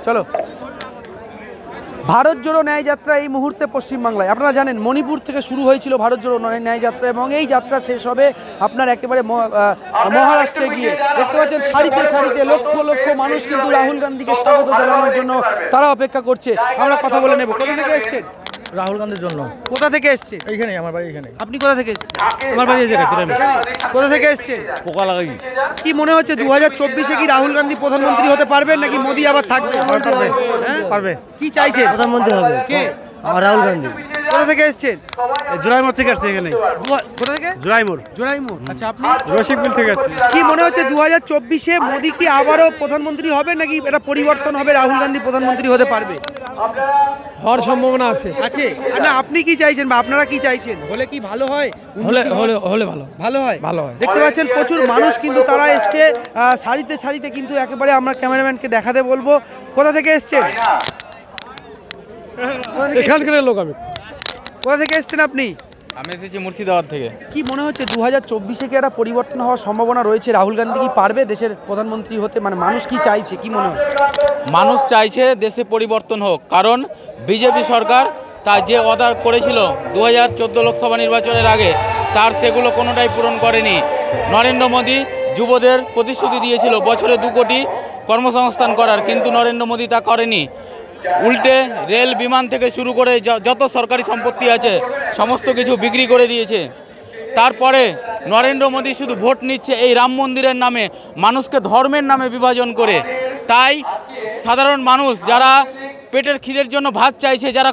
চলো। ভারত জোড়ো ন্যায় যাত্রা এই মুহূর্তে পশ্চিমবাংলায়, আপনারা জানেন মণিপুর থেকে শুরু হয়েছিল ভারত জোড়ো ন্যায় যাত্রা, এবং এই যাত্রা শেষ হবে আপনার একেবারে মহারাষ্ট্রে গিয়ে। দেখতে পাচ্ছেন সারিতে সারিতে লক্ষ লক্ষ মানুষ কিন্তু রাহুল গান্ধীকে স্বাগত জানানোর জন্য তারা অপেক্ষা করছে। আমরা কথা বলে নেব। কোথা থেকে এসছেন? রাহুল গান্ধীর জন্য। কোথা থেকে এসছে? এইখানে আমার বাড়ি এখানে। আপনি কোথা থেকে এসছেন? আমার বাড়ি এই জায়গায়। কোথা থেকে এসছেন? পোকা লাগাই। কি মনে হচ্ছে 2024-এ কি রাহুল গান্ধী প্রধানমন্ত্রী হতে পারবেন নাকি মোদি আবার থাকবে? পারবে, হ্যাঁ পারবে। কি চাইছেন? প্রধানমন্ত্রী হবে কে? রাহুল গান্ধী। কোথা থেকে এসছেন? জোড়াইমোড় থেকে আসছে এখানে। কোথা থেকে? জোড়াইমোড়। জোড়াইমোড়। আচ্ছা, আপনি? রসিকবিল থেকে আসছে। কি মনে হচ্ছে 2024-এ মোদি কি আবারও প্রধানমন্ত্রী হবে নাকি এটা পরিবর্তন হবে, রাহুল গান্ধী প্রধানমন্ত্রী হতে পারবে? হওয়ার সম্ভাবনা আছে। আছে না? আপনি কি চাইছেন বা আপনারা কি চাইছেন? হলে কি ভালো হয়? হলে হলে হলে ভালো ভালো হয়, ভালো হয়। দেখতে পাচ্ছেন প্রচুর মানুষ কিন্তু তারা এসছে সারিতে সারিতে, কিন্তু একেবারে আমরা ক্যামেরাম্যানকে দেখাতে বলবো কোথা থেকে এসছেন। এখানকার লোক। আমি কোথা থেকে এসছেন আপনি? আমি এসেছি মুর্শিদাবাদ থেকে। কি মনে হচ্ছে 2024-এ কি একটা পরিবর্তন হওয়ার সম্ভাবনা রয়েছে? রাহুল গান্ধী কি পারবে দেশের প্রধানমন্ত্রী হতে? মানে মানুষ কি চাইছে, কি মনে হয়? মানুষ চাইছে দেশে পরিবর্তন হোক, কারণ বিজেপি সরকার তার যে ওয়াদা করেছিল 2014 লোকসভা নির্বাচনের আগে, তার সেগুলো কোনোটাই পূরণ করেনি। নরেন্দ্র মোদী যুবদের প্রতিশ্রুতি দিয়েছিল বছরে 2 কোটি কর্মসংস্থান করার, কিন্তু নরেন্দ্র মোদী তা করেনি। উল্টে রেল, বিমান থেকে শুরু করে যত সরকারি সম্পত্তি আছে সমস্ত কিছু বিক্রি করে দিয়েছে। তারপরে নরেন্দ্র মোদী শুধু ভোট নিচ্ছে এই রাম মন্দিরের নামে, মানুষকে ধর্মের নামে বিভাজন করে। তাই সাধারণ মানুষ যারা পেটের খিদের জন্য ভাত চাইছে, যারা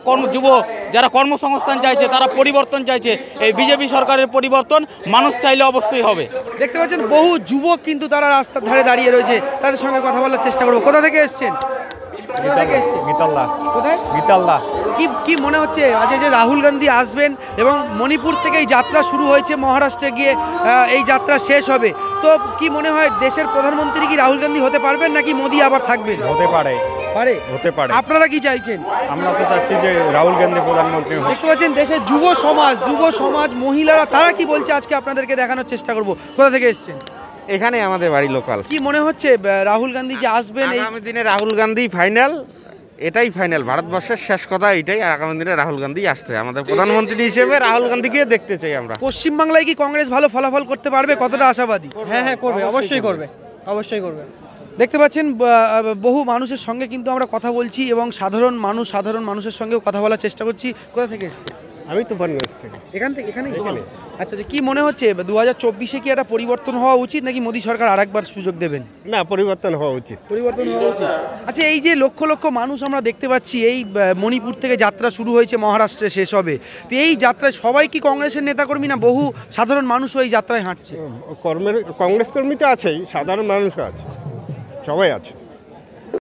যারা কর্মসংস্থান চাইছে, তারা পরিবর্তন চাইছে। এই বিজেপি সরকারের পরিবর্তন মানুষ চাইলে অবশ্যই হবে। দেখতে পাচ্ছেন বহু যুবক কিন্তু তারা রাস্তার ধারে দাঁড়িয়ে রয়েছে, তাদের সঙ্গে কথা বলার চেষ্টা করবো। কোথা থেকে এসছেন? কোথা থেকে এসছেন? গীতালদা। কোথায়? গীতালদা। কি মনে হচ্ছে আজ যে রাহুল গান্ধী আসবেন এবং মণিপুর থেকে এই যাত্রা শুরু হয়েছে, মহারাষ্ট্রে গিয়ে এই যাত্রা শেষ হবে, তো কি মনে হয় দেশের প্রধানমন্ত্রী কি রাহুল গান্ধী হতে পারবেন নাকি মোদি আবার থাকবেন? হতে পারে। হতে পারে। আপনারা কি চাইছেন? আমরা তো চাচ্ছি যে রাহুল গান্ধী প্রধানমন্ত্রী হোক। দেখতে পাচ্ছেন দেশের যুব সমাজ মহিলারা তারা কি বলছে আজকে আপনাদেরকে দেখানোর চেষ্টা করব। কোথা থেকে এসছেন? এখানে আমাদের বাড়ি লোকাল। কি মনে হচ্ছে রাহুল গান্ধী যে আসবেন আগামী দিনে রাহুল গান্ধী ফাইনাল, এটাই ফাইনাল, ভারতবর্ষের শেষ কথা এটাই। আর আগামী দিনে রাহুল গান্ধী আসছে আমাদের প্রধানমন্ত্রী হিসেবে, রাহুল গান্ধীকে দেখতে চাই আমরা। পশ্চিমবাংলায় কি কংগ্রেস ভালো ফলাফল করতে পারবে? কতটা আশাবাদী? হ্যাঁ করবে, অবশ্যই করবে, অবশ্যই করবে। দেখতে পাচ্ছেন বহু মানুষের সঙ্গে কিন্তু আমরা কথা বলছি এবং সাধারণ মানুষের সঙ্গেও কথা বলার চেষ্টা করছি। কোথা থেকে এসেছেন? আমি তুফানগঞ্জ থেকে। এখানে। আচ্ছা, কি মনে হচ্ছে 2024-এ কি একটা পরিবর্তন হওয়া উচিত নাকি মোদী সরকার আরেকবার সুযোগ দেবেন? না, পরিবর্তন হওয়া উচিত। আচ্ছা, এই যে লক্ষ লক্ষ মানুষ আমরা দেখতে পাচ্ছি, এই মণিপুর থেকে যাত্রা শুরু হয়েছে, মহারাষ্ট্রে শেষ হবে, তো এই যাত্রায় সবাই কি কংগ্রেসের নেতাকর্মী না বহু সাধারণ মানুষও এই যাত্রায় হাঁটছে? কংগ্রেস কর্মী তো আছেই, সাধারণ মানুষও আছে, সবাই আছে।